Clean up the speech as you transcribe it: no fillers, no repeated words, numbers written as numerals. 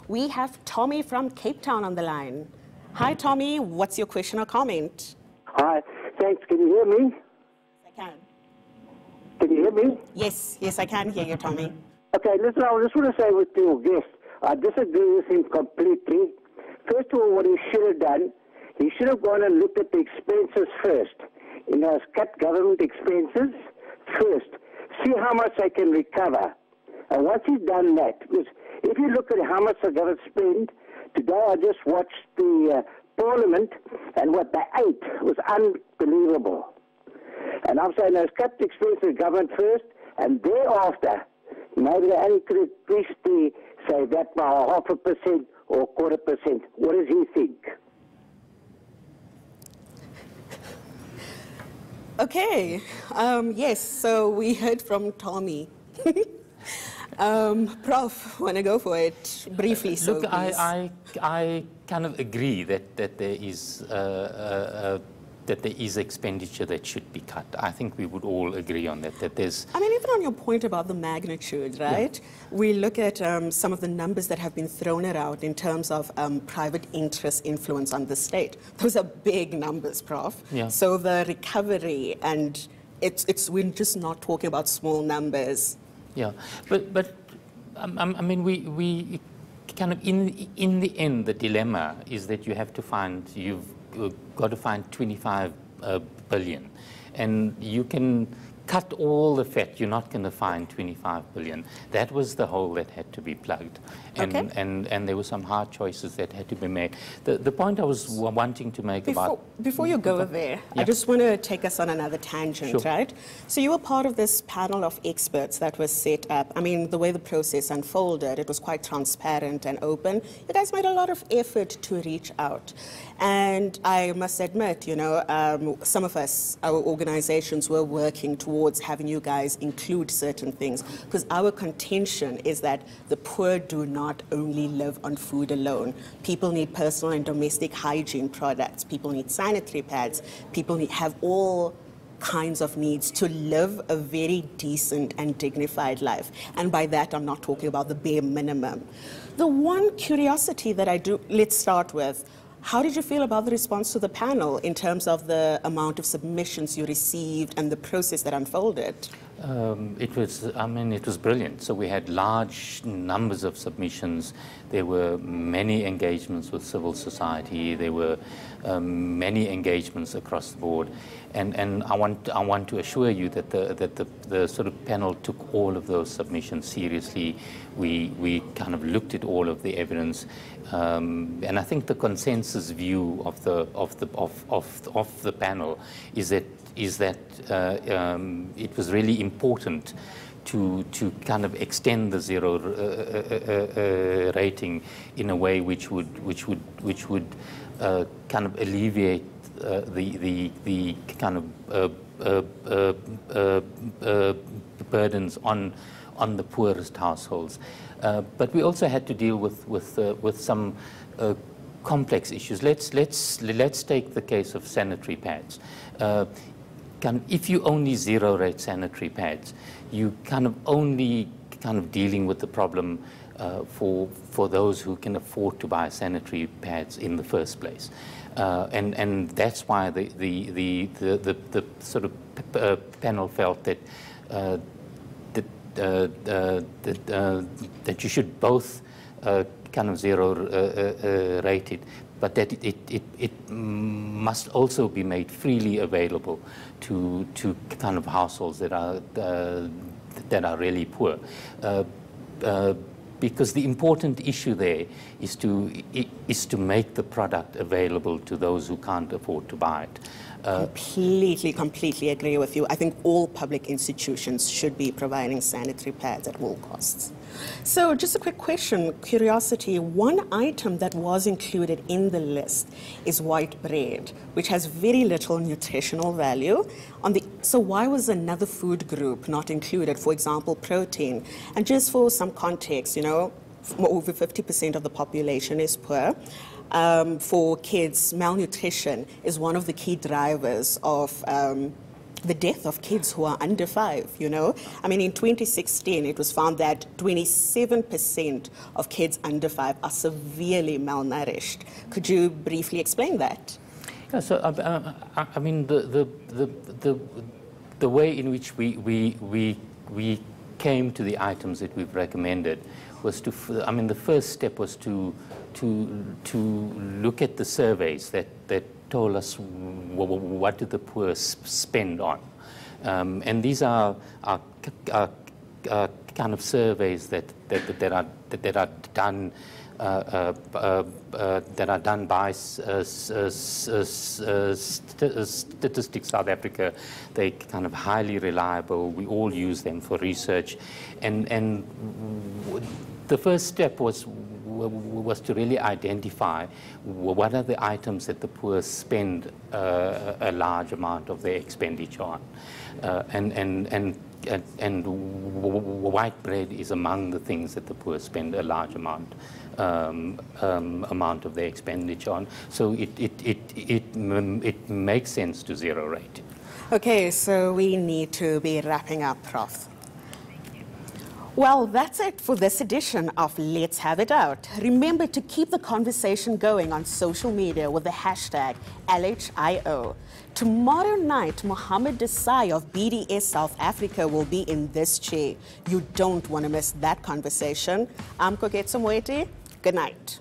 We have Tommy from Cape Town on the line. Hi, Tommy. What's your question or comment? Hi, thanks. Can you hear me? I can. Can you hear me? Yes, I can hear you, Tommy. Okay, listen, I just want to say with your guest, I disagree with him completely. First of all, what he should have done, he should have gone and looked at the expenses first. He has cut government expenses first. See how much they can recover. And once he's done that, because if you look at how much the government spent, today I just watched the Parliament, and what they ate was unbelievable. And I'm saying let's cut the expenses of government first, and thereafter, maybe they only could increase the, say, that by 0.5% or 0.25%. What does he think? Okay, yes, so we heard from Tommy. Prof, want to go for it briefly? Look, I kind of agree that there is expenditure that should be cut. I think we would all agree on that. That there's. I mean, even on your point about the magnitude, right? Yeah. We look at some of the numbers that have been thrown around in terms of private interest influence on the state. Those are big numbers, Prof. Yeah. So the recovery, and we're just not talking about small numbers. Yeah, but I mean, we kind of in the end, the dilemma is that you have to find, you've got to find 25 billion, and you can cut all the fat, you're not going to find 25 billion. That was the hole that had to be plugged, and okay. and there were some hard choices that had to be made. The point I was wanting to make before you go there, yeah. I just want to take us on another tangent, sure. Right? So you were part of this panel of experts that was set up. I mean, the way the process unfolded, it was quite transparent and open. You guys made a lot of effort to reach out. And I must admit, you know, some of us, our organizations, were working towards having you guys include certain things, because our contention is that the poor do not only live on food alone. People need personal and domestic hygiene products. People need sanitary pads. People have all kinds of needs to live a very decent and dignified life. And by that, I'm not talking about the bare minimum. The one curiosity that I do, let's start with, how did you feel about the response to the panel in terms of the amount of submissions you received and the process that unfolded? It was brilliant. So we had large numbers of submissions. There were many engagements with civil society. There were many engagements across the board. And I want to assure you that the sort of panel took all of those submissions seriously. We kind of looked at all of the evidence, and I think the consensus view of the panel is that it was really important to kind of extend the zero rating in a way which would kind of alleviate the kind of burdens on the poorest households. But we also had to deal with some complex issues. Let's take the case of sanitary pads. If you only zero rate sanitary pads, you kind of only dealing with the problem for those who can afford to buy sanitary pads in the first place. And that's why the sort of panel felt that that you should both kind of zero rate it, but that it must also be made freely available to kind of households that are really poor. Because the important issue there is to make the product available to those who can't afford to buy it. Completely agree with you. I think all public institutions should be providing sanitary pads at all costs. So just a quick question, curiosity. One item that was included in the list is white bread, which has very little nutritional value. So why was another food group not included, for example, protein? And just for some context, you know, over 50% of the population is poor. For kids, malnutrition is one of the key drivers of the death of kids who are under 5, you know. I mean, in 2016, it was found that 27% of kids under 5 are severely malnourished. Could you briefly explain that? Yeah, so I mean, the way in which we came to the items that we've recommended was to, I mean, the first step was to look at the surveys that told us what do the poor spend on. And these are kind of surveys that are done by Statistics South Africa. They're kind of highly reliable. We all use them for research, and the first step was to really identify what are the items that the poor spend a large amount of their expenditure on, and white bread is among the things that the poor spend a large amount of their expenditure on. So it makes sense to zero rate. Okay, so we need to be wrapping up, Prof. Well, that's it for this edition of Let's Have It Out. Remember to keep the conversation going on social media with the hashtag LHIO. Tomorrow night, Mohammed Desai of BDS South Africa will be in this chair. You don't want to miss that conversation. I'm Koketso Moeti. Good night.